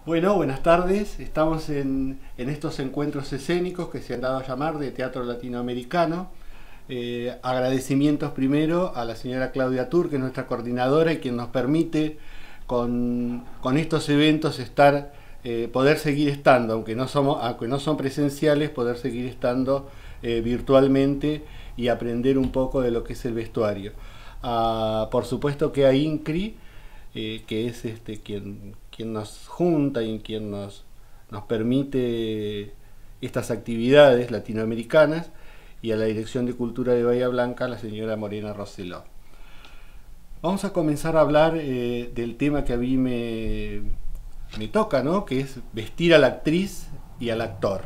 Bueno, buenas tardes. Estamos en estos encuentros escénicos que se han dado a llamar de teatro latinoamericano. Agradecimientos primero a la señora Claudia Tur, que es nuestra coordinadora y quien nos permite con estos eventos poder seguir estando, aunque no son presenciales, poder seguir estando virtualmente y aprender un poco de lo que es el vestuario. Por supuesto que a INCRI, que es quien nos junta y quien nos permite estas actividades latinoamericanas, y a la Dirección de Cultura de Bahía Blanca, la señora Morena Roseló. Vamos a comenzar a hablar del tema que a mí me toca, ¿no? Que es vestir a la actriz y al actor,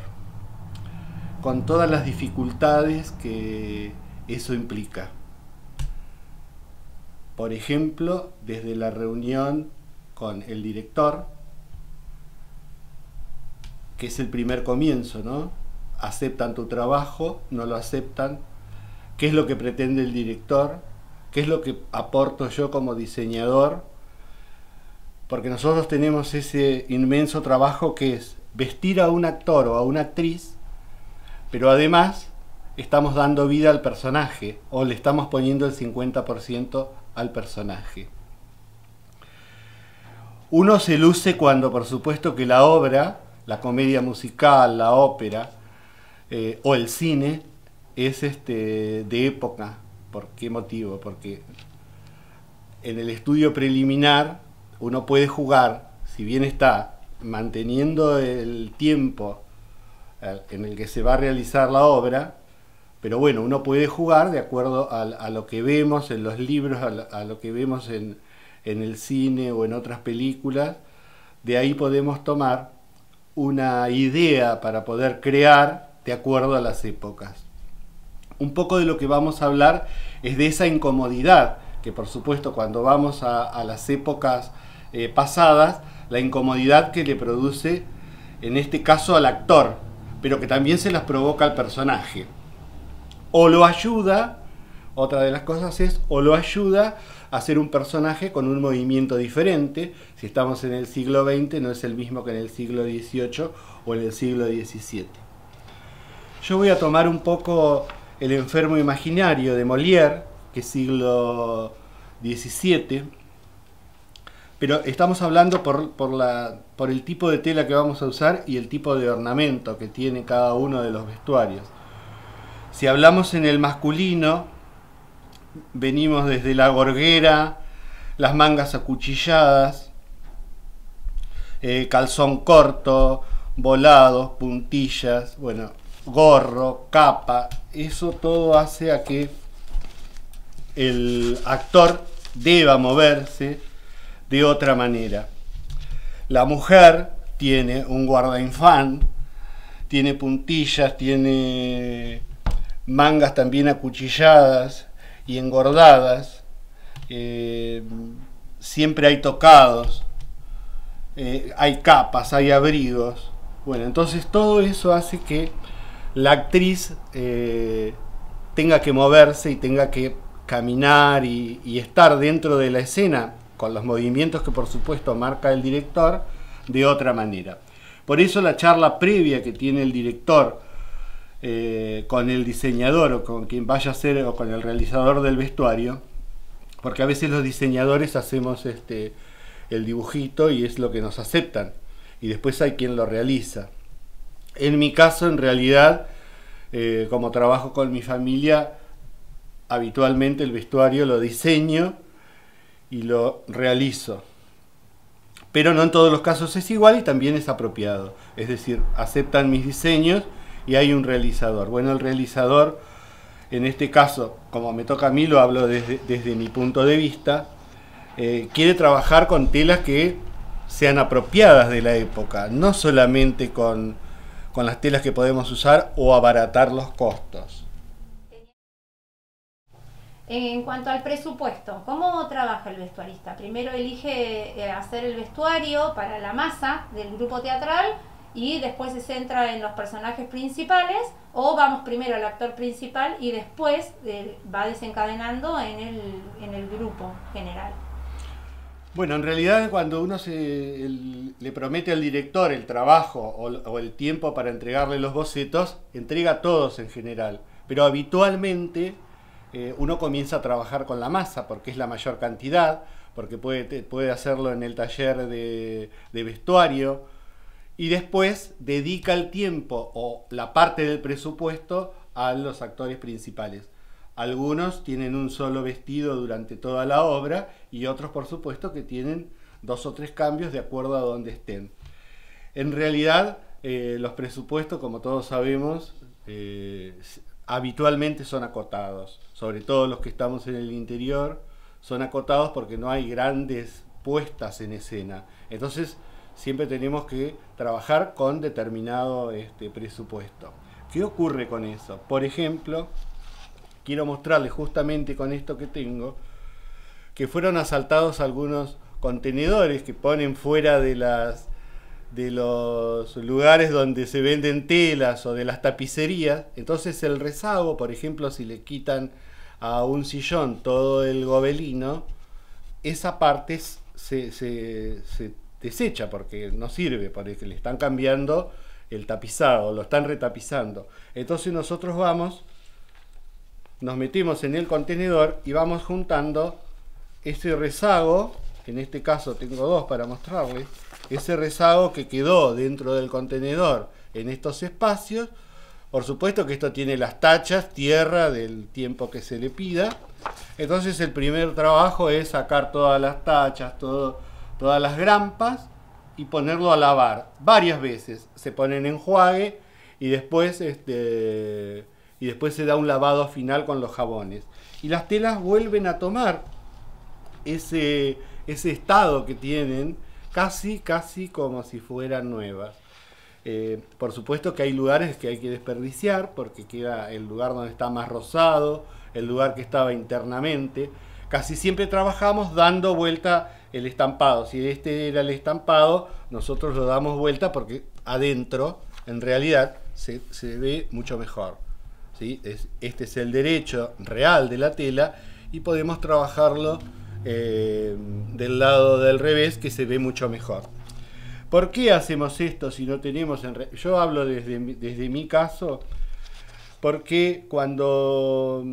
con todas las dificultades que eso implica. Por ejemplo, desde la reunión con el director, que es el primer comienzo, ¿no? Aceptan tu trabajo, no lo aceptan, qué es lo que pretende el director, qué es lo que aporto yo como diseñador, porque nosotros tenemos ese inmenso trabajo que es vestir a un actor o a una actriz, pero además estamos dando vida al personaje o le estamos poniendo el 50% al personaje. Uno se luce cuando, por supuesto, que la obra, la comedia musical, la ópera o el cine es de época. ¿Por qué motivo? Porque en el estudio preliminar uno puede jugar, si bien está manteniendo el tiempo en el que se va a realizar la obra, pero bueno, uno puede jugar de acuerdo a lo que vemos en los libros, a lo que vemos en el cine o en otras películas. De ahí podemos tomar una idea para poder crear de acuerdo a las épocas. Un poco de lo que vamos a hablar es de esa incomodidad, que por supuesto cuando vamos a las épocas pasadas, la incomodidad que le produce en este caso al actor, pero que también se las provoca al personaje. O lo ayuda, otra de las cosas es, o lo ayuda a ser un personaje con un movimiento diferente. Si estamos en el siglo XX, no es el mismo que en el siglo XVIII o en el siglo XVII. Yo voy a tomar un poco El enfermo imaginario de Molière, que es siglo XVII, pero estamos hablando por el tipo de tela que vamos a usar y el tipo de ornamento que tiene cada uno de los vestuarios. Si hablamos en el masculino, venimos desde la gorguera, las mangas acuchilladas, calzón corto, volados, puntillas, bueno, gorro, capa. Eso todo hace a que el actor deba moverse de otra manera. La mujer tiene un guardainfant, tiene puntillas, tiene mangas también acuchilladas y engordadas, siempre hay tocados, hay capas, hay abrigos. Bueno, entonces todo eso hace que la actriz tenga que moverse y tenga que caminar y estar dentro de la escena con los movimientos que por supuesto marca el director de otra manera. Por eso la charla previa que tiene el director con el diseñador o con quien vaya a ser o con el realizador del vestuario, porque a veces los diseñadores hacemos el dibujito y es lo que nos aceptan y después hay quien lo realiza. En mi caso, en realidad, como trabajo con mi familia, habitualmente el vestuario lo diseño y lo realizo, pero no en todos los casos es igual y también es apropiado, es decir, aceptan mis diseños y hay un realizador. Bueno, el realizador, en este caso, como me toca a mí, lo hablo desde mi punto de vista, quiere trabajar con telas que sean apropiadas de la época, no solamente con las telas que podemos usar o abaratar los costos. En cuanto al presupuesto, ¿cómo trabaja el vestuarista? Primero elige hacer el vestuario para la masa del grupo teatral y después se centra en los personajes principales, o vamos primero al actor principal y después va desencadenando en el grupo general. Bueno, en realidad cuando uno le promete al director el trabajo o el tiempo para entregarle los bocetos, entrega todos en general. Pero habitualmente uno comienza a trabajar con la masa porque es la mayor cantidad, porque puede hacerlo en el taller de vestuario y después dedica el tiempo o la parte del presupuesto a los actores principales. Algunos tienen un solo vestido durante toda la obra y otros, por supuesto, que tienen 2 o 3 cambios de acuerdo a donde estén. En realidad, los presupuestos, como todos sabemos, habitualmente son acotados. Sobre todo los que estamos en el interior, son acotados porque no hay grandes puestas en escena. Entonces, siempre tenemos que trabajar con determinado presupuesto. ¿Qué ocurre con eso? Por ejemplo, quiero mostrarles justamente con esto que tengo, que fueron asaltados algunos contenedores que ponen fuera de los lugares donde se venden telas o de las tapicerías. Entonces el rezago, por ejemplo, si le quitan a un sillón todo el gobelino, esa parte se desecha porque no sirve, porque le están cambiando el tapizado, lo están retapizando. Entonces nosotros nos metemos en el contenedor y vamos juntando ese rezago, que en este caso tengo 2 para mostrarles, ese rezago que quedó dentro del contenedor en estos espacios. Por supuesto que esto tiene las tachas, tierra del tiempo que se le pida. Entonces el primer trabajo es sacar todas las tachas, todas las grampas y ponerlo a lavar varias veces. Se pone en enjuague y después se da un lavado final con los jabones. Y las telas vuelven a tomar ese estado que tienen, casi como si fueran nuevas. Por supuesto que hay lugares que hay que desperdiciar, porque queda el lugar donde está más rosado, el lugar que estaba internamente. Casi siempre trabajamos dando vuelta el estampado. Si este era el estampado, nosotros lo damos vuelta porque adentro, en realidad, se ve mucho mejor. ¿Sí? Este es el derecho real de la tela y podemos trabajarlo del lado del revés, que se ve mucho mejor. ¿Por qué hacemos esto si no tenemos... Yo hablo desde mi caso, porque cuando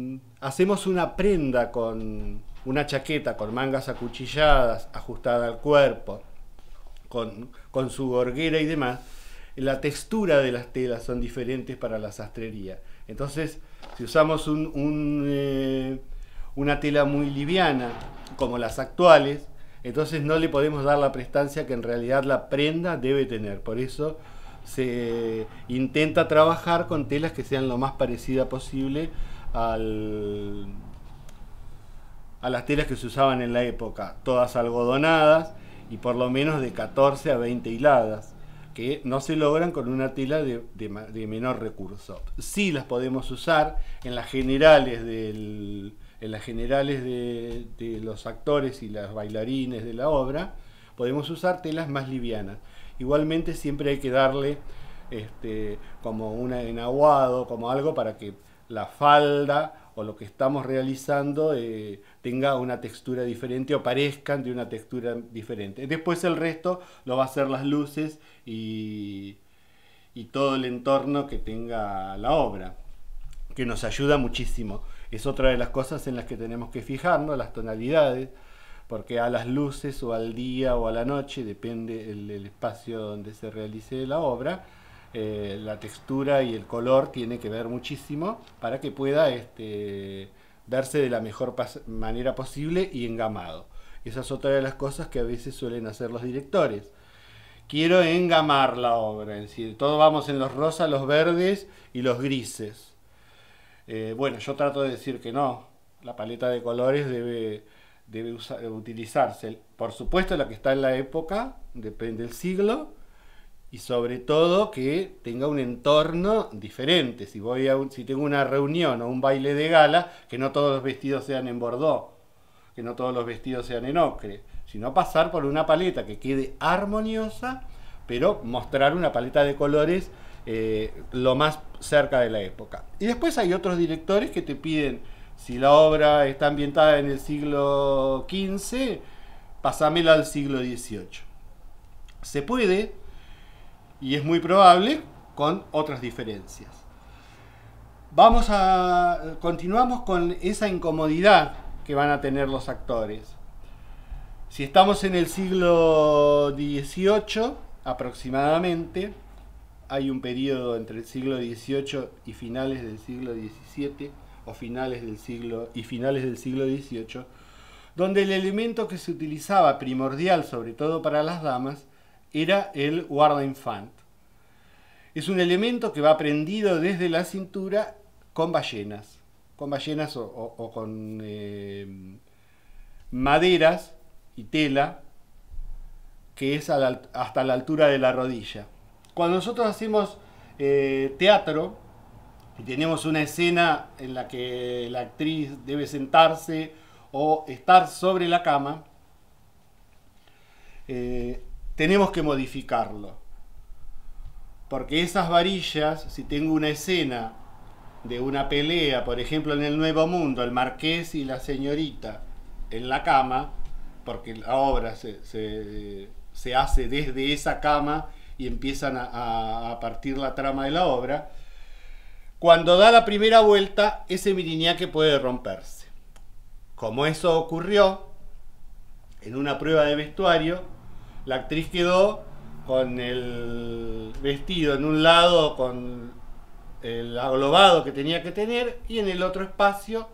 hacemos una prenda con una chaqueta con mangas acuchilladas, ajustada al cuerpo, con su gorguera y demás, la textura de las telas son diferentes para la sastrería. Entonces, si usamos una tela muy liviana, como las actuales, entonces no le podemos dar la prestancia que en realidad la prenda debe tener. Por eso se intenta trabajar con telas que sean lo más parecida posible a las telas que se usaban en la época, todas algodonadas y por lo menos de 14 a 20 hiladas, que no se logran con una tela de menor recurso. Sí las podemos usar en las generales de los actores y las bailarines de la obra, podemos usar telas más livianas. Igualmente siempre hay que darle como un enaguado, como algo para que la falda o lo que estamos realizando tenga una textura diferente o parezcan de una textura diferente. Después el resto lo va a hacer las luces y todo el entorno que tenga la obra, que nos ayuda muchísimo. Es otra de las cosas en las que tenemos que fijarnos, las tonalidades, porque a las luces o al día o a la noche, depende el espacio donde se realice la obra, la textura y el color tiene que ver muchísimo para que pueda verse de la mejor manera posible y engamado. Esa es otra de las cosas que a veces suelen hacer los directores. Quiero engamar la obra, es decir, todos vamos en los rosas, los verdes y los grises. Bueno, yo trato de decir que no, la paleta de colores debe utilizarse. Por supuesto la que está en la época, depende del siglo, y sobre todo que tenga un entorno diferente. Si tengo una reunión o un baile de gala, que no todos los vestidos sean en bordó, que no todos los vestidos sean en ocre, sino pasar por una paleta que quede armoniosa, pero mostrar una paleta de colores lo más cerca de la época. Y después hay otros directores que te piden, si la obra está ambientada en el siglo XV, pasámela al siglo XVIII. Se puede, y es muy probable, con otras diferencias. Continuamos con esa incomodidad que van a tener los actores. Si estamos en el siglo XVIII, aproximadamente, hay un periodo entre el siglo XVIII y finales del siglo XVII, o finales del siglo XVIII, donde el elemento que se utilizaba primordial, sobre todo para las damas, era el guardainfant. Es un elemento que va prendido desde la cintura con ballenas o con maderas y tela, que es hasta la altura de la rodilla. Cuando nosotros hacemos teatro y tenemos una escena en la que la actriz debe sentarse o estar sobre la cama, tenemos que modificarlo. Porque esas varillas, si tengo una escena de una pelea, por ejemplo en el Nuevo Mundo, el marqués y la señorita en la cama, porque la obra se hace desde esa cama y empiezan a partir la trama de la obra, cuando da la primera vuelta, ese miriñaque puede romperse. Como eso ocurrió en una prueba de vestuario, la actriz quedó con el vestido en un lado con el aglobado que tenía que tener y en el otro espacio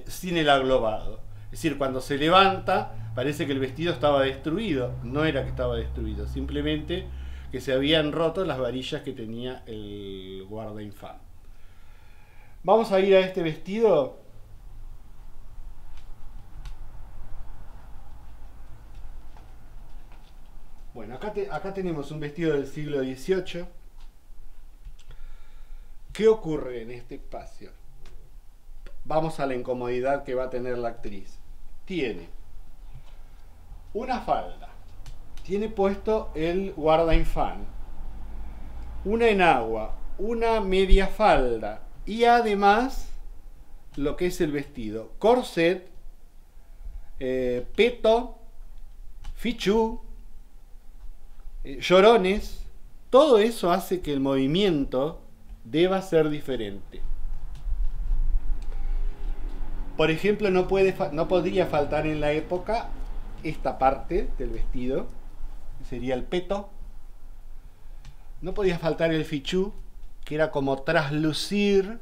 sin el aglobado. Es decir, cuando se levanta parece que el vestido estaba destruido. No era que estaba destruido, simplemente que se habían roto las varillas que tenía el guardainfant. Vamos a ir a este vestido. Bueno, acá tenemos un vestido del siglo XVIII. ¿Qué ocurre en este espacio? Vamos a la incomodidad que va a tener la actriz. Tiene una falda, tiene puesto el guardainfant, una enagua, una media falda y además lo que es el vestido: corset, peto, fichú, llorones. Todo eso hace que el movimiento deba ser diferente. Por ejemplo, no podría faltar en la época esta parte del vestido, que sería el peto. No podía faltar el fichú, que era como traslucir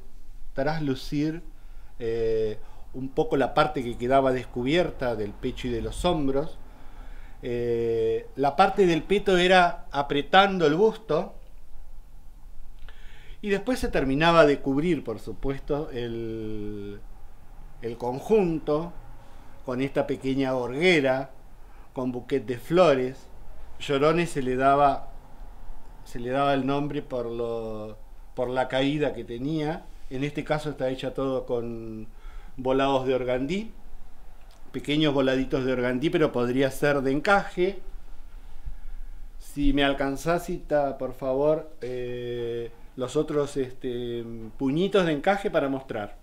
un poco la parte que quedaba descubierta del pecho y de los hombros. La parte del peto era apretando el busto. Y después se terminaba de cubrir, por supuesto, el conjunto con esta pequeña gorguera, con buquet de flores. Llorones se le daba el nombre por la caída que tenía. En este caso está hecha todo con volados de organdí, pequeños voladitos de organdí, pero podría ser de encaje. Si me alcanzás, Cita, por favor, los otros puñitos de encaje para mostrar.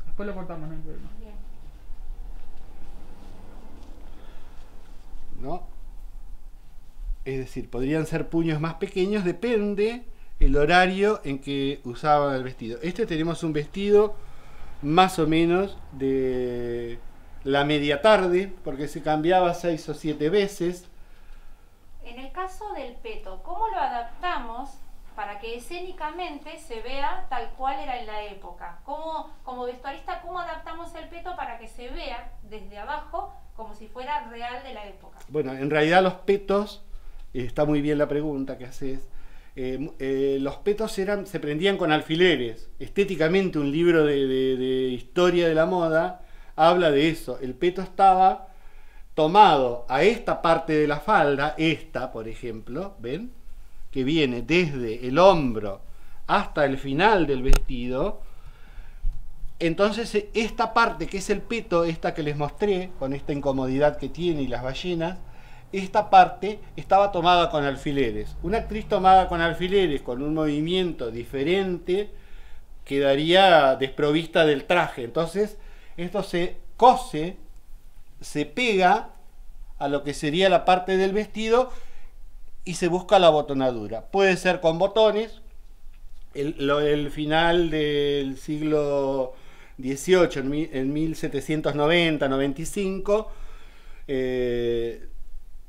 Después lo cortamos, no hay problema. Bien. ¿No? Es decir, podrían ser puños más pequeños, depende el horario en que usaban el vestido. Tenemos un vestido más o menos de la media tarde, porque se cambiaba 6 o 7 veces. En el caso del peto, ¿cómo lo adaptamos para que escénicamente se vea tal cual era en la época? Como vestuarista, ¿cómo adaptamos el peto para que se vea desde abajo como si fuera real de la época? Bueno, en realidad los petos, está muy bien la pregunta que haces, los petos se prendían con alfileres. Estéticamente un libro de historia de la moda habla de eso. El peto estaba tomado a esta parte de la falda, esta por ejemplo, ¿ven? Que viene desde el hombro hasta el final del vestido. Entonces esta parte que es el peto, esta que les mostré, con esta incomodidad que tiene y las ballenas, esta parte estaba tomada con alfileres. Una actriz tomada con alfileres, con un movimiento diferente, quedaría desprovista del traje. Entonces Esto se cose, se pega a lo que sería la parte del vestido y se busca la botonadura. Puede ser con botones. El final del siglo XVIII, en 1790-95,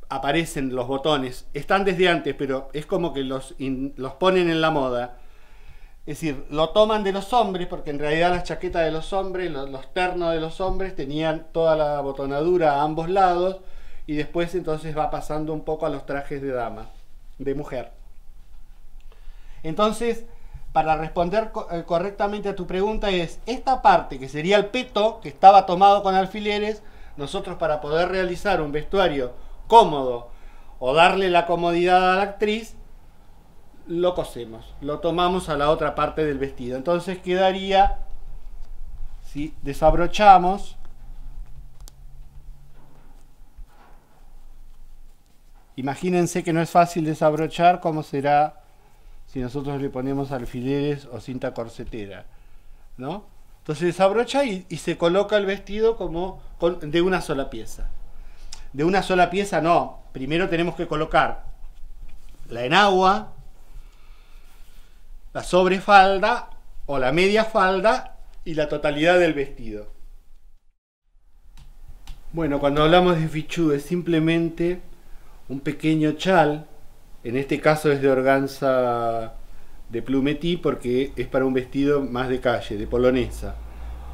aparecen los botones. Están desde antes, pero es como que los ponen en la moda. Es decir, lo toman de los hombres, porque en realidad las chaquetas de los hombres, los ternos de los hombres tenían toda la botonadura a ambos lados, y después entonces va pasando un poco a los trajes de dama, de mujer. Entonces, para responder correctamente a tu pregunta, es esta parte que sería el peto, que estaba tomado con alfileres. Nosotros, para poder realizar un vestuario cómodo o darle la comodidad a la actriz, lo cosemos, lo tomamos a la otra parte del vestido. Entonces quedaría, si desabrochamos, imagínense que no es fácil desabrochar, ¿cómo será si nosotros le ponemos alfileres o cinta corsetera? ¿No? Entonces desabrocha y se coloca el vestido como de una sola pieza. De una sola pieza no, primero tenemos que colocar la enagua, la sobrefalda o la media falda y la totalidad del vestido. Bueno, cuando hablamos de fichú es simplemente un pequeño chal. En este caso es de organza de plumetí porque es para un vestido más de calle, de polonesa.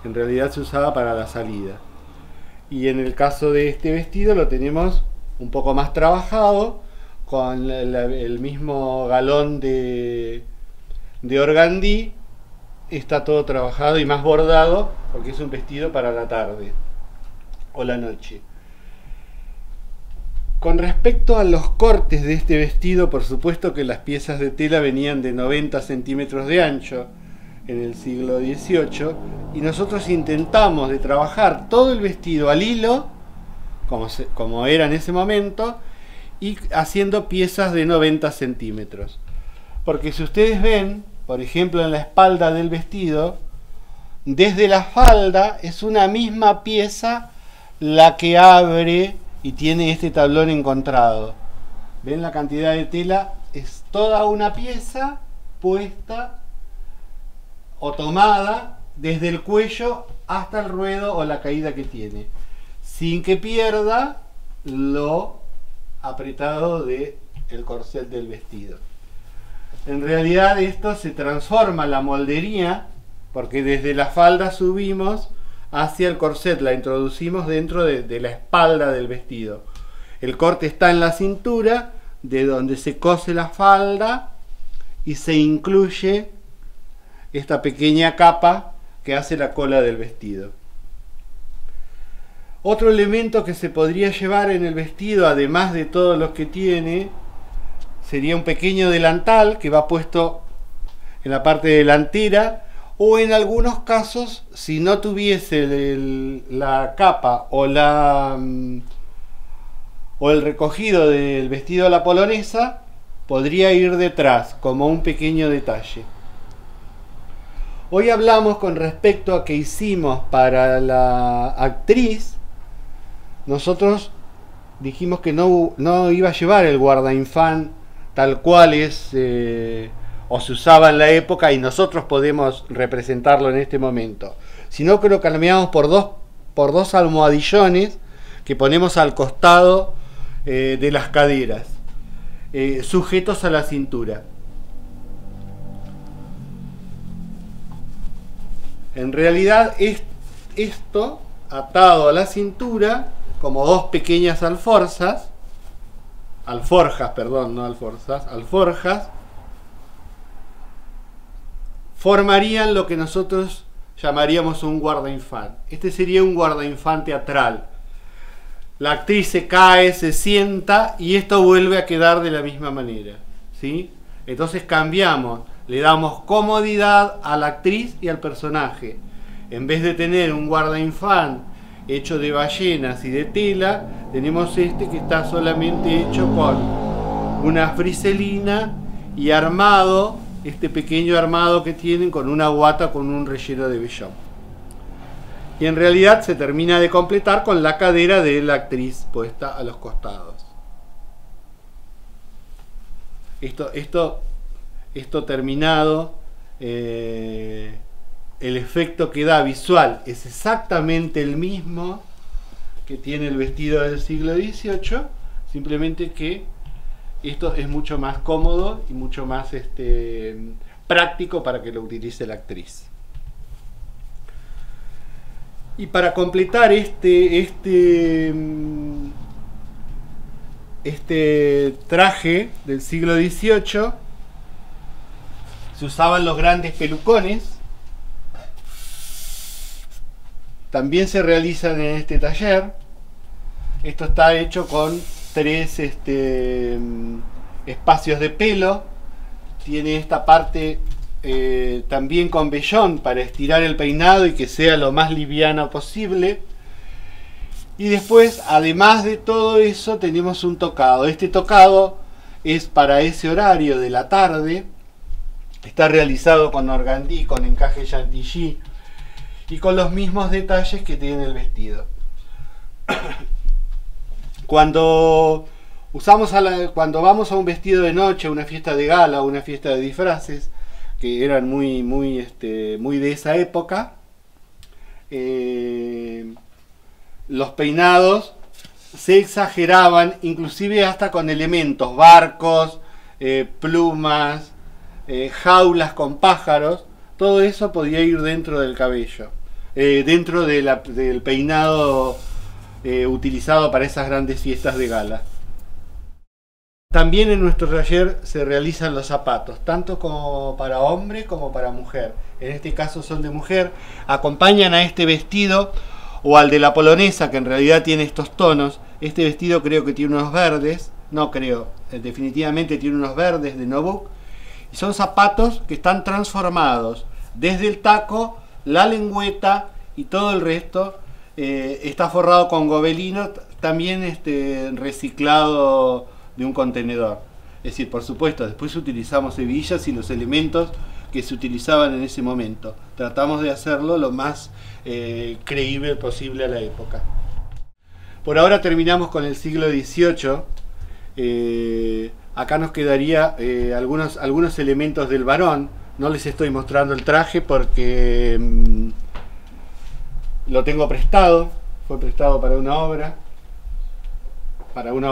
En realidad se usaba para la salida. Y en el caso de este vestido lo tenemos un poco más trabajado, con el mismo galón de organdí. Está todo trabajado y más bordado porque es un vestido para la tarde o la noche. Con respecto a los cortes de este vestido, por supuesto que las piezas de tela venían de 90 centímetros de ancho en el siglo XVIII, y nosotros intentamos de trabajar todo el vestido al hilo, como era en ese momento, y haciendo piezas de 90 centímetros. Porque si ustedes ven, por ejemplo, en la espalda del vestido, desde la falda es una misma pieza la que abre y tiene este tablón encontrado. ¿Ven la cantidad de tela? Es toda una pieza puesta o tomada desde el cuello hasta el ruedo o la caída que tiene, sin que pierda lo apretado del corset del vestido. En realidad esto se transforma en la moldería, porque desde la falda subimos hacia el corset, la introducimos dentro de la espalda del vestido. El corte está en la cintura, de donde se cose la falda y se incluye esta pequeña capa que hace la cola del vestido. Otro elemento que se podría llevar en el vestido, además de todos los que tiene, sería un pequeño delantal que va puesto en la parte delantera, o en algunos casos, si no tuviese la capa o el recogido del vestido a la polonesa, podría ir detrás como un pequeño detalle. Hoy hablamos con respecto a que hicimos para la actriz. Nosotros dijimos que no iba a llevar el guardainfant tal cual es o se usaba en la época y nosotros podemos representarlo en este momento, sino que lo cambiamos por dos almohadillones que ponemos al costado de las caderas, sujetos a la cintura. En realidad es esto atado a la cintura como dos pequeñas alforjas, formarían lo que nosotros llamaríamos un guardainfant. Este sería un guardainfant teatral. La actriz se cae, se sienta y esto vuelve a quedar de la misma manera, ¿sí? Entonces cambiamos, le damos comodidad a la actriz y al personaje. En vez de tener un guardainfant hecho de ballenas y de tela, tenemos este que está solamente hecho con una friselina y armado, este pequeño armado que tienen con una guata con un relleno de vellón. y en realidad se termina de completar con la cadera de la actriz puesta a los costados. Esto terminado, el efecto que da visual es exactamente el mismo que tiene el vestido del siglo XVIII, simplemente que esto es mucho más cómodo y mucho más práctico para que lo utilice la actriz. Y para completar este traje del siglo XVIII, se usaban los grandes pelucones. También se realizan en este taller. Esto está hecho con 3 espacios de pelo. Tiene esta parte también con vellón para estirar el peinado y que sea lo más liviano posible. Y después, además de todo eso, tenemos un tocado. Este tocado es para ese horario de la tarde. Está realizado con organdí, con encaje chantilly y con los mismos detalles que tiene el vestido. Cuando vamos a un vestido de noche, a una fiesta de gala, una fiesta de disfraces, que eran muy de esa época, los peinados se exageraban, inclusive hasta con elementos, barcos, plumas, jaulas con pájaros. Todo eso podía ir dentro del cabello, dentro del peinado utilizado para esas grandes fiestas de gala. También en nuestro taller se realizan los zapatos, tanto como para hombre como para mujer. En este caso son de mujer. Acompañan a este vestido o al de la polonesa, que en realidad tiene estos tonos. Este vestido creo que tiene unos verdes, no creo, definitivamente tiene unos verdes de nubuck. Y son zapatos que están transformados. Desde el taco, la lengüeta y todo el resto está forrado con gobelino, también reciclado de un contenedor. Es decir, por supuesto, después utilizamos hebillas y los elementos que se utilizaban en ese momento. Tratamos de hacerlo lo más creíble posible a la época. Por ahora terminamos con el siglo XVIII. Acá nos quedaría algunos elementos del varón. No les estoy mostrando el traje porque lo tengo prestado. Fue prestado para una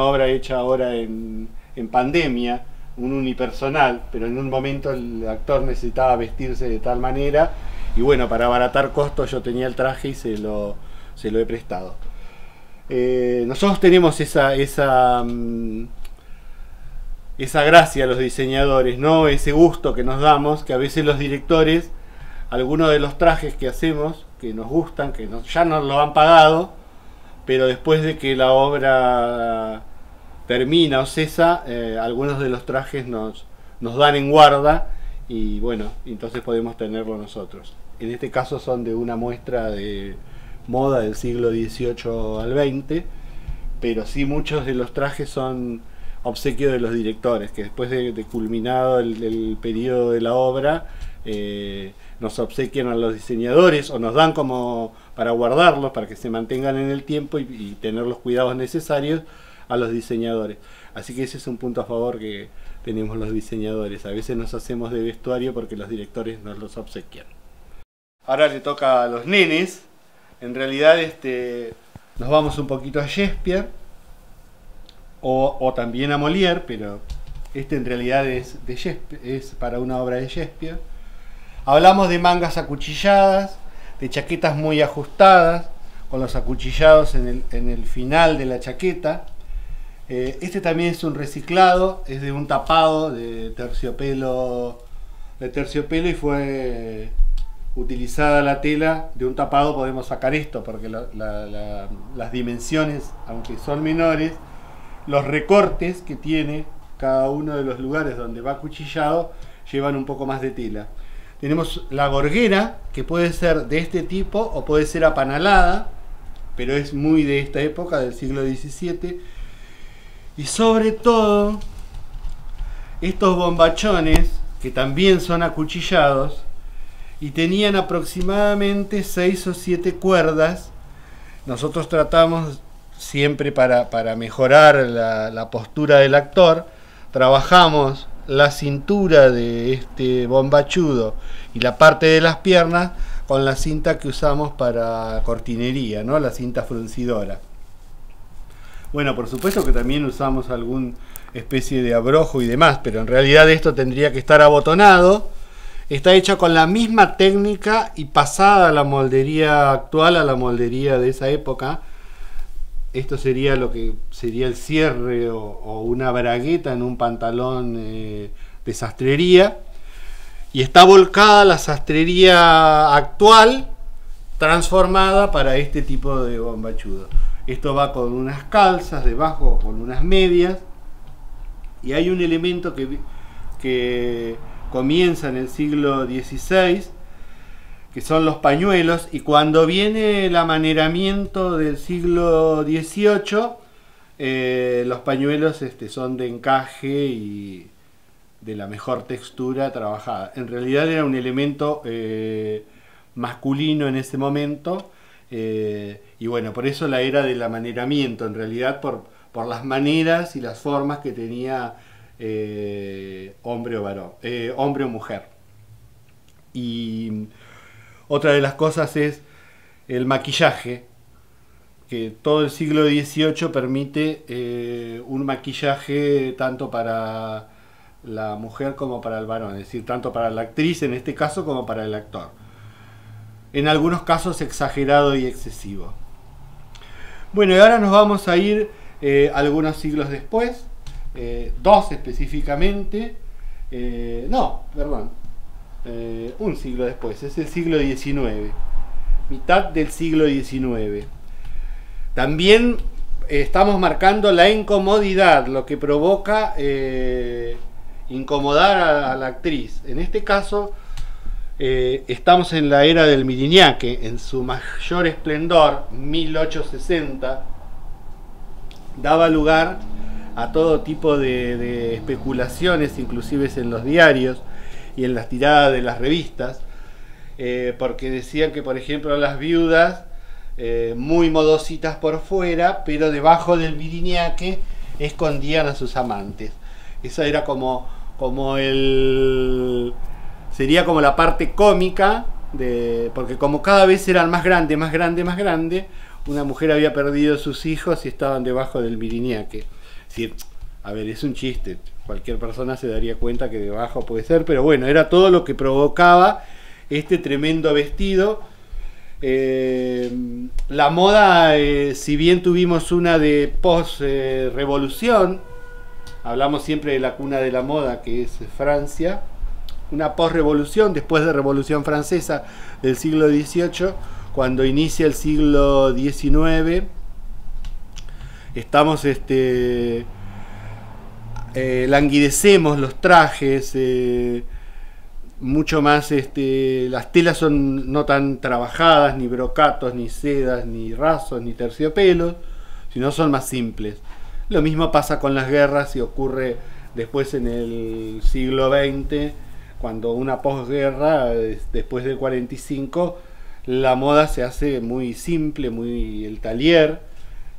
obra hecha ahora en pandemia, un unipersonal, pero en un momento el actor necesitaba vestirse de tal manera y bueno, para abaratar costos yo tenía el traje y se lo he prestado. Nosotros tenemos esa gracia, los diseñadores, ¿no? Ese gusto que nos damos, que a veces los directores, algunos de los trajes que hacemos, que nos gustan, ya nos lo han pagado, pero después de que la obra termina o cesa, algunos de los trajes nos dan en guarda y bueno, entonces podemos tenerlo nosotros. En este caso son de una muestra de moda del siglo XVIII al XX, pero sí muchos de los trajes son obsequio de los directores, que después de culminado el periodo de la obra, nos obsequian a los diseñadores o nos dan como para guardarlos, para que se mantengan en el tiempo y tener los cuidados necesarios a los diseñadores. Así que ese es un punto a favor que tenemos los diseñadores. A veces nos hacemos de vestuario porque los directores nos los obsequian. Ahora le toca a los nenes. En realidad nos vamos un poquito a Shakespeare o también a Molière, pero en realidad es para una obra de Shakespeare. Hablamos de mangas acuchilladas, de chaquetas muy ajustadas, con los acuchillados en el final de la chaqueta. También es un reciclado, es de un tapado de terciopelo y fue utilizada la tela de un tapado. Podemos sacar esto porque las dimensiones, aunque son menores, los recortes que tiene cada uno de los lugares donde va acuchillado llevan un poco más de tela. Tenemos la gorguera, que puede ser de este tipo o puede ser apanalada, pero es muy de esta época, del siglo XVII. Y sobre todo, estos bombachones, que también son acuchillados, y tenían aproximadamente 6 o 7 cuerdas. Nosotros tratamos siempre para mejorar la postura del actor, trabajamos la cintura de este bombachudo y la parte de las piernas con la cinta que usamos para cortinería, ¿no? La cinta fruncidora. Bueno, por supuesto que también usamos alguna especie de abrojo y demás, pero en realidad esto tendría que estar abotonado. Está hecha con la misma técnica y pasada a la moldería actual, a la moldería de esa época. Esto sería lo que sería el cierre o una bragueta en un pantalón de sastrería. Y está volcada la sastrería actual, transformada para este tipo de bombachudo. Esto va con unas calzas debajo, con unas medias. Y hay un elemento que comienza en el siglo XVI, que son los pañuelos, y cuando viene el amaneramiento del siglo XVIII, los pañuelos son de encaje y de la mejor textura trabajada. En realidad era un elemento masculino en ese momento, y bueno, por eso la era del amaneramiento, en realidad por las maneras y las formas que tenía hombre o varón, hombre o mujer. Y otra de las cosas es el maquillaje, que todo el siglo XVIII permite un maquillaje tanto para la mujer como para el varón, es decir, tanto para la actriz en este caso como para el actor. En algunos casos exagerado y excesivo. Bueno, y ahora nos vamos a ir algunos siglos después, dos específicamente, un siglo después, es el siglo XIX, mitad del siglo XIX. También estamos marcando la incomodidad, lo que provoca incomodar a la actriz. En este caso estamos en la era del Miriñaque, en su mayor esplendor, 1860, daba lugar a todo tipo de especulaciones, inclusive en los diarios y en las tiradas de las revistas, porque decían que, por ejemplo, las viudas, muy modositas por fuera, pero debajo del Miriñaque escondían a sus amantes. Esa era sería como la parte cómica, porque como cada vez eran más grande, una mujer había perdido sus hijos y estaban debajo del Miriñaque. Es decir, a ver, es un chiste, cualquier persona se daría cuenta que debajo puede ser, pero bueno, era todo lo que provocaba este tremendo vestido. La moda, si bien tuvimos una de post-revolución, hablamos siempre de la cuna de la moda, que es Francia, una post-revolución, después de Revolución Francesa del siglo XVIII, cuando inicia el siglo XIX, estamos languidecemos los trajes, mucho más, las telas son no tan trabajadas, ni brocatos, ni sedas, ni rasos, ni terciopelos, sino son más simples. Lo mismo pasa con las guerras y ocurre después en el siglo XX, cuando una posguerra, después del 45, la moda se hace muy simple, muy el taller,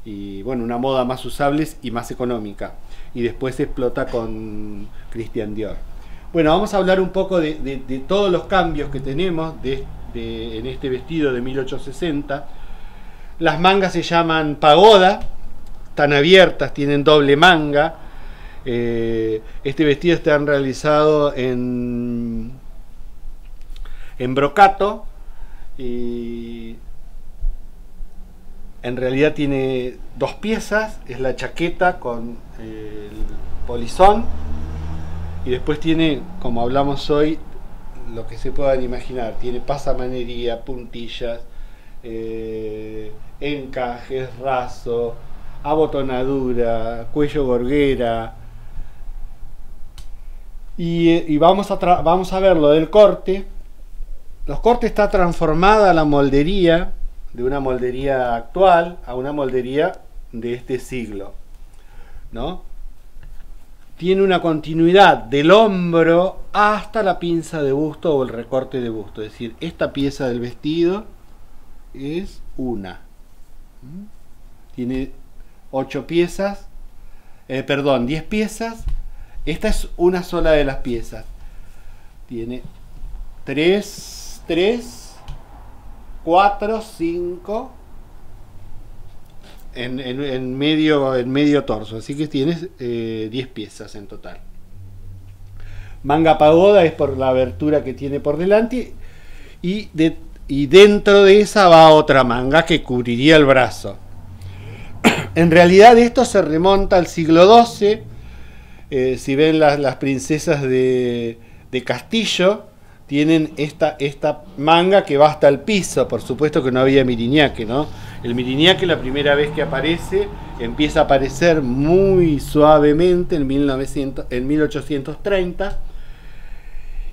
y bueno, una moda más usable y más económica, y después se explota con Christian Dior. Bueno, vamos a hablar un poco de todos los cambios que tenemos en este vestido de 1860. Las mangas se llaman pagoda, están abiertas, tienen doble manga. Este vestido está realizado en brocato, y en realidad tiene dos piezas, es la chaqueta con el polizón, y después tiene, como hablamos hoy, lo que se puedan imaginar, tiene pasamanería, puntillas, encajes, raso, abotonadura, cuello gorguera, y vamos a ver lo del corte. Los cortes está transformada la moldería, de una moldería actual a una moldería de este siglo, ¿no? tiene una continuidad del hombro hasta la pinza de busto o el recorte de busto. Es decir, esta pieza del vestido es una. Tiene 8 piezas, 10 piezas. Esta es una sola de las piezas. Tiene 3, 4, 5 en medio torso. Así que tienes 10 piezas en total. Manga pagoda es por la abertura que tiene por delante. Y dentro de esa va otra manga que cubriría el brazo. En realidad esto se remonta al siglo XII. Si ven las princesas de Castillo, tienen esta manga que va hasta el piso. Por supuesto que no había miriñaque, ¿no? El miriñaque, la primera vez que aparece, empieza a aparecer muy suavemente en 1830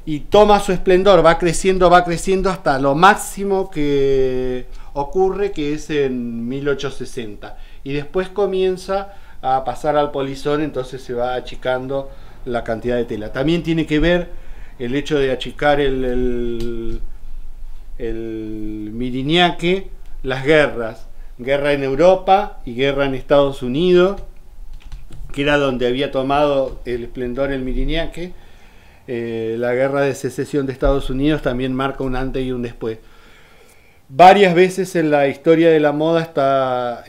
y toma su esplendor, va creciendo hasta lo máximo que ocurre, que es en 1860. Y después comienza a pasar al polizón, entonces se va achicando la cantidad de tela. También tiene que ver el hecho de achicar el miriñaque, las guerra en Europa y guerra en Estados Unidos, que era donde había tomado el esplendor el miriñaque. La guerra de secesión de Estados Unidos también marca un antes y un después. Varias veces en la historia de la moda está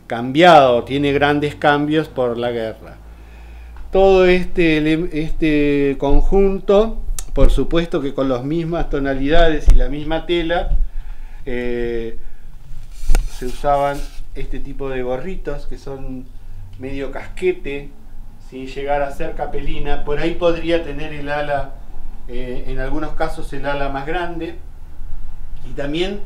cambiado, tiene grandes cambios por la guerra. Todo este conjunto, por supuesto que con las mismas tonalidades y la misma tela, se usaban este tipo de gorritos que son medio casquete, sin llegar a ser capelina. Por ahí podría tener el ala, en algunos casos el ala más grande, y también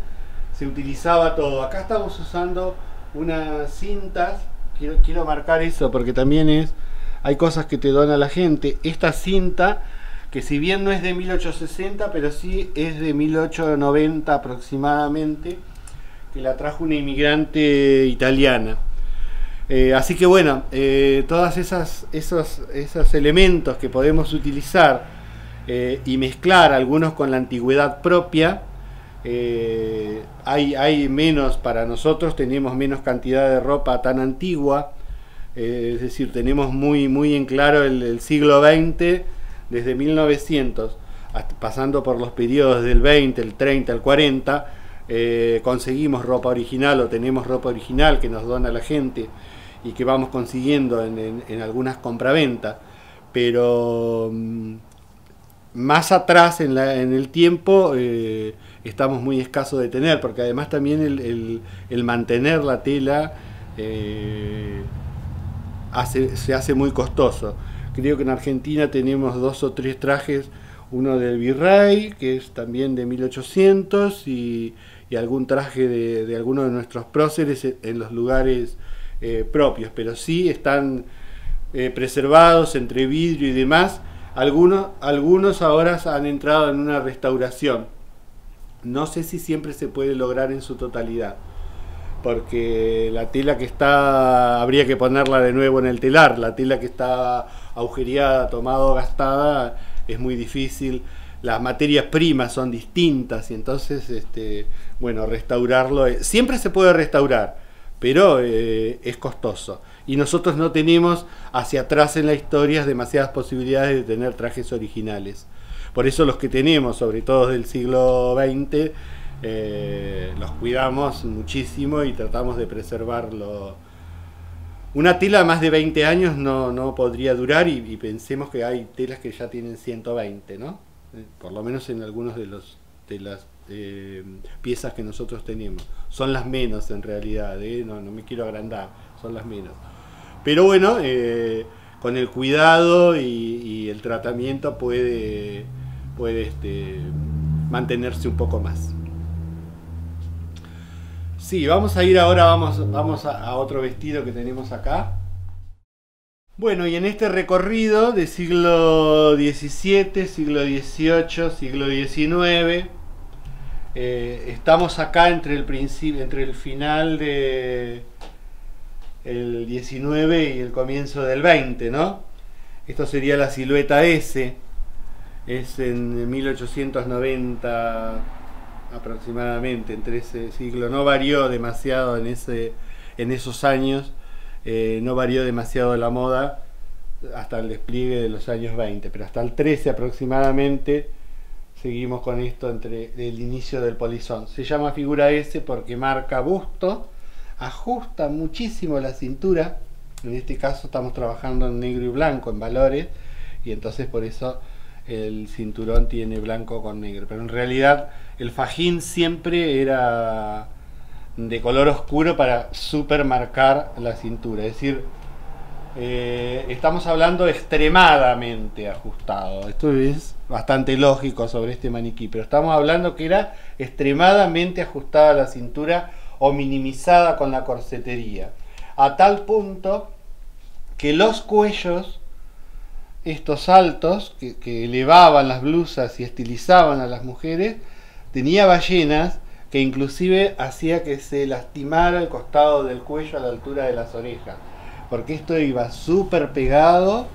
se utilizaba todo. Acá estamos usando unas cintas, quiero marcar eso porque también hay cosas que te dona la gente. Esta cinta, que si bien no es de 1860, pero sí es de 1890 aproximadamente, que la trajo una inmigrante italiana. Así que bueno, todos esos elementos que podemos utilizar y mezclar, algunos con la antigüedad propia, hay menos para nosotros, tenemos menos cantidad de ropa tan antigua, es decir, tenemos muy en claro el siglo XX, desde 1900, pasando por los periodos del 20, el 30, el 40, conseguimos ropa original o tenemos ropa original que nos dona la gente y que vamos consiguiendo en algunas compraventas, pero más atrás en el tiempo estamos muy escasos de tener, porque además también el mantener la tela se hace muy costoso. Creo que en Argentina tenemos 2 o 3 trajes, uno del Virrey, que es también de 1800, y algún traje de alguno de nuestros próceres en los lugares propios, pero sí están preservados entre vidrio y demás. Algunos ahora han entrado en una restauración. No sé si siempre se puede lograr en su totalidad, porque la tela que está, habría que ponerla de nuevo en el telar. La tela que está agujereada, tomada, gastada, es muy difícil. Las materias primas son distintas y entonces, bueno, restaurarlo siempre se puede restaurar, pero es costoso. Y nosotros no tenemos hacia atrás en la historia demasiadas posibilidades de tener trajes originales. Por eso los que tenemos, sobre todo del siglo XX, los cuidamos muchísimo y tratamos de preservarlo. Una tela más de 20 años no podría durar, y pensemos que hay telas que ya tienen 120, ¿no? Por lo menos en algunos de las piezas que nosotros tenemos. Son las menos en realidad, no me quiero agrandar, son las menos. Pero bueno, con el cuidado y el tratamiento puede mantenerse un poco más. Sí, vamos a ir ahora, vamos a otro vestido que tenemos acá. Bueno, y en este recorrido de siglo XVII, siglo XVIII, siglo XIX, estamos acá entre el final el 19 y el comienzo del 20, ¿no? Esto sería la silueta S, es en 1890 aproximadamente, entre ese siglo. No varió demasiado en esos años, no varió demasiado la moda hasta el despliegue de los años 20, pero hasta el 13 aproximadamente seguimos con esto entre el inicio del polizón. Se llama figura S porque marca busto, ajusta muchísimo la cintura. En este caso estamos trabajando en negro y blanco, en valores, y entonces por eso el cinturón tiene blanco con negro. Pero en realidad el fajín siempre era de color oscuro para supermarcar la cintura. Es decir, estamos hablando extremadamente ajustado. Esto es bastante lógico sobre este maniquí, pero estamos hablando que era extremadamente ajustada la cintura o minimizada con la corsetería, a tal punto que los cuellos, estos altos que elevaban las blusas y estilizaban a las mujeres, tenía ballenas que inclusive hacía que se lastimara el costado del cuello a la altura de las orejas, porque esto iba súper pegado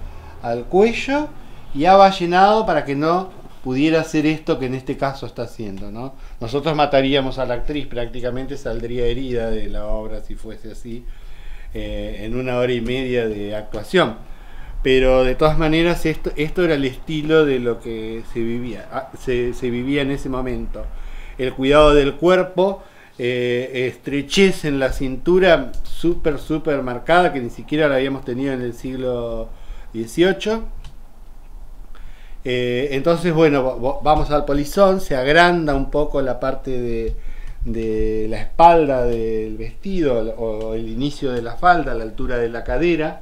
al cuello y aballenado para que no pudiera hacer esto que en este caso está haciendo, ¿no? Nosotros mataríamos a la actriz, prácticamente saldría herida de la obra si fuese así, en 1 hora y media de actuación. Pero de todas maneras esto era el estilo de lo que se vivía en ese momento. El cuidado del cuerpo, estrechez en la cintura súper marcada, que ni siquiera la habíamos tenido en el siglo XVIII. Entonces, bueno, vamos al polizón, se agranda un poco la parte de la espalda del vestido o el inicio de la falda a la altura de la cadera.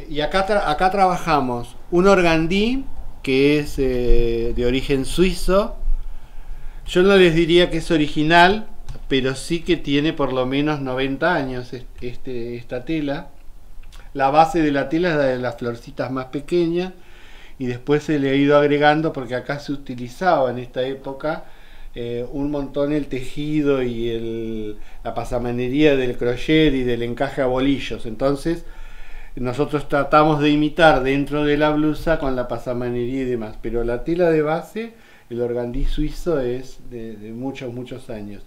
Y acá trabajamos un organdí que es de origen suizo. Yo no les diría que es original, pero sí que tiene por lo menos 90 años esta tela. La base de la tela es la de las florcitas más pequeñas y después se le ha ido agregando, porque acá se utilizaba en esta época un montón el tejido y la pasamanería del crochet y del encaje a bolillos. Entonces nosotros tratamos de imitar dentro de la blusa con la pasamanería y demás, pero la tela de base, el organdí suizo, es de muchos años.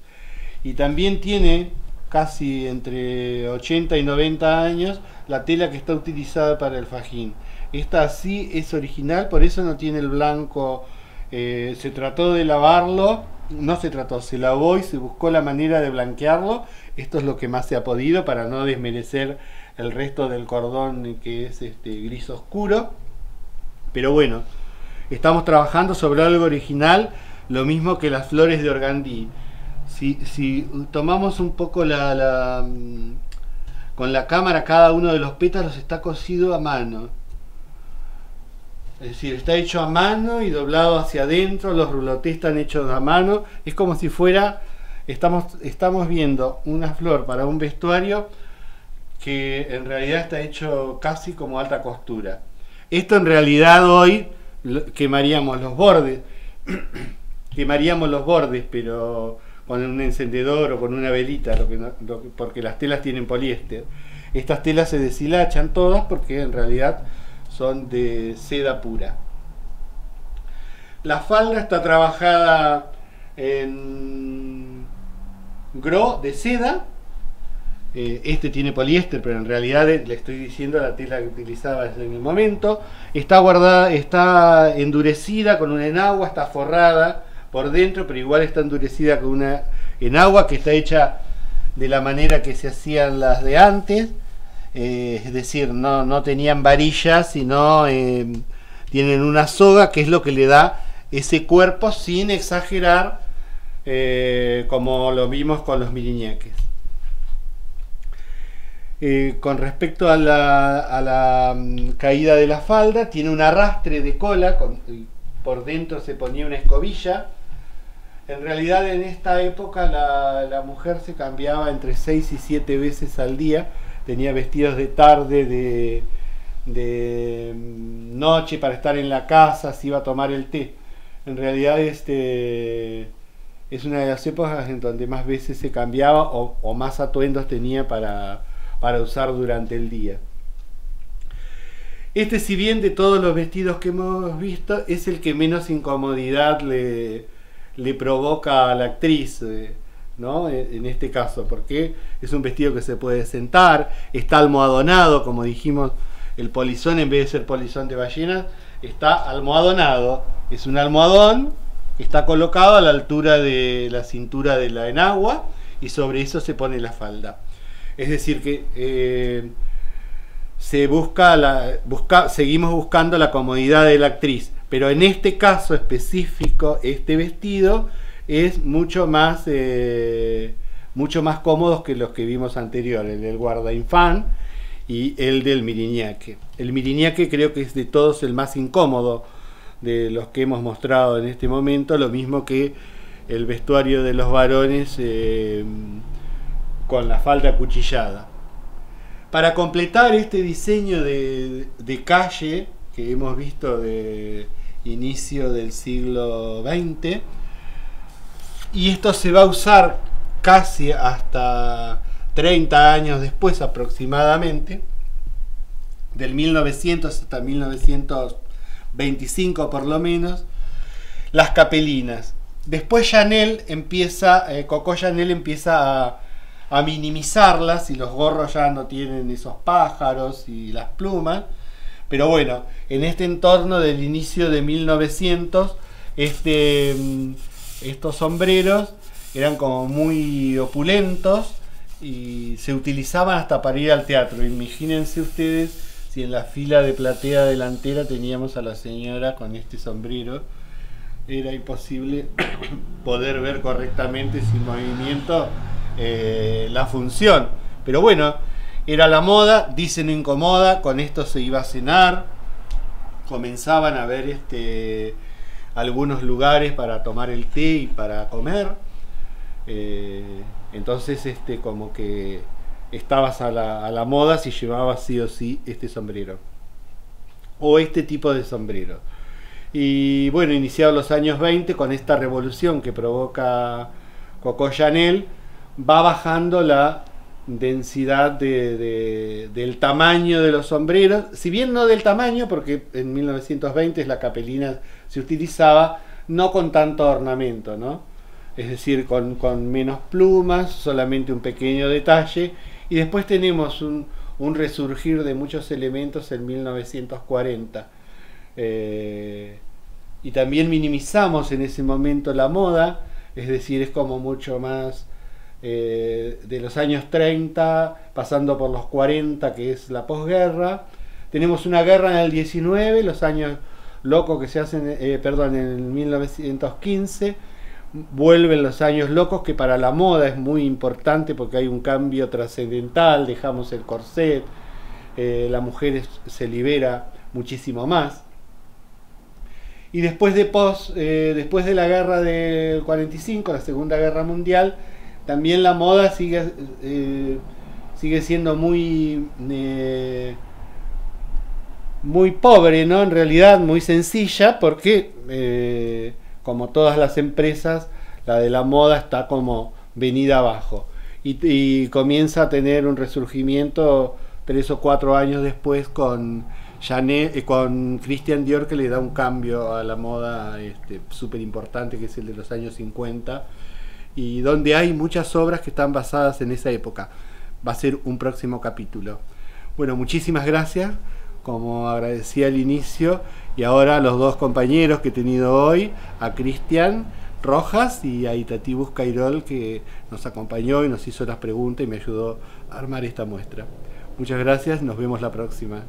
Y también tiene casi entre 80 y 90 años la tela que está utilizada para el fajín. Esta sí es original, por eso no tiene el blanco. Se trató de lavarlo, se lavó y se buscó la manera de blanquearlo. Esto es lo que más se ha podido para no desmerecer el resto del cordón, que es gris oscuro. Pero bueno, estamos trabajando sobre algo original, lo mismo que las flores de organdí. Si tomamos un poco con la cámara, cada uno de los pétalos está cosido a mano. Es decir, está hecho a mano y doblado hacia adentro, los rulotés están hechos a mano. Es como si fuera, estamos viendo una flor para un vestuario que en realidad está hecho casi como alta costura. Esto en realidad hoy quemaríamos los bordes, pero con un encendedor o con una velita, porque las telas tienen poliéster. Estas telas se deshilachan todas porque en realidad son de seda pura. La falda está trabajada en gros de seda. Este tiene poliéster, pero en realidad le estoy diciendo la tela que utilizaba en el momento. Está guardada, está endurecida con una enagua, está forrada por dentro, pero igual está endurecida con una enagua que está hecha de la manera que se hacían las de antes. Es decir, no tenían varillas, sino tienen una soga, que es lo que le da ese cuerpo sin exagerar, como lo vimos con los miriñaques. Con respecto a la caída de la falda, tiene un arrastre de cola, por dentro se ponía una escobilla. En realidad en esta época la mujer se cambiaba entre 6 y 7 veces al día. Tenía vestidos de tarde, de noche, para estar en la casa, se iba a tomar el té. En realidad es una de las épocas en donde más veces se cambiaba o más atuendos tenía para usar durante el día. Este, si bien de todos los vestidos que hemos visto, es el que menos incomodidad le provoca a la actriz, ¿no? En este caso, porque es un vestido que se puede sentar, está almohadonado, como dijimos, el polizón, en vez de ser polizón de ballenas, está almohadonado, es un almohadón que está colocado a la altura de la cintura de la enagua y sobre eso se pone la falda. Es decir que seguimos buscando la comodidad de la actriz, pero en este caso específico, este vestido es mucho más cómodo que los que vimos anteriores, el del guardainfant y el del Miriñaque. El Miriñaque creo que es de todos el más incómodo de los que hemos mostrado en este momento, lo mismo que el vestuario de los varones con la falda acuchillada. Para completar este diseño de calle que hemos visto de inicio del siglo XX, y esto se va a usar casi hasta 30 años después aproximadamente, del 1900 hasta 1925 por lo menos, las capelinas. Después Coco Chanel empieza a minimizarlas y los gorros ya no tienen esos pájaros y las plumas, pero bueno, en este entorno del inicio de 1900, estos sombreros eran como muy opulentos y se utilizaban hasta para ir al teatro. Imagínense ustedes si en la fila de platea delantera teníamos a la señora con este sombrero, era imposible poder ver correctamente sin movimiento la función, pero bueno, era la moda, dice no incomoda, con esto se iba a cenar, comenzaban a ver algunos lugares para tomar el té y para comer, entonces como que estabas a la moda si llevabas sí o sí este sombrero o este tipo de sombrero. Y bueno, iniciados los años 20, con esta revolución que provoca Coco Chanel, va bajando la densidad del tamaño de los sombreros, si bien no del tamaño, porque en 1920 la capelina se utilizaba no con tanto ornamento, ¿no? Es decir, con menos plumas, solamente un pequeño detalle, y después tenemos un resurgir de muchos elementos en 1940. Y también minimizamos en ese momento la moda, es decir, es como mucho más de los años 30, pasando por los 40, que es la posguerra. Tenemos una guerra en el 19, los años locos que se hacen, en 1915, vuelven los años locos, que para la moda es muy importante porque hay un cambio trascendental, dejamos el corset, la mujer se libera muchísimo más. Y después de la guerra del 45, la Segunda Guerra Mundial, también la moda sigue siendo muy pobre, ¿no? En realidad muy sencilla, porque como todas las empresas, la de la moda está como venida abajo y comienza a tener un resurgimiento 3 o 4 años después con Christian Dior, que le da un cambio a la moda súper importante, que es el de los años 50, y donde hay muchas obras que están basadas en esa época. Va a ser un próximo capítulo. Bueno, muchísimas gracias, como agradecí al inicio, y ahora a los dos compañeros que he tenido hoy, a Cristian Rojas y a Itatibus Cairol, que nos acompañó y nos hizo las preguntas y me ayudó a armar esta muestra. Muchas gracias, nos vemos la próxima.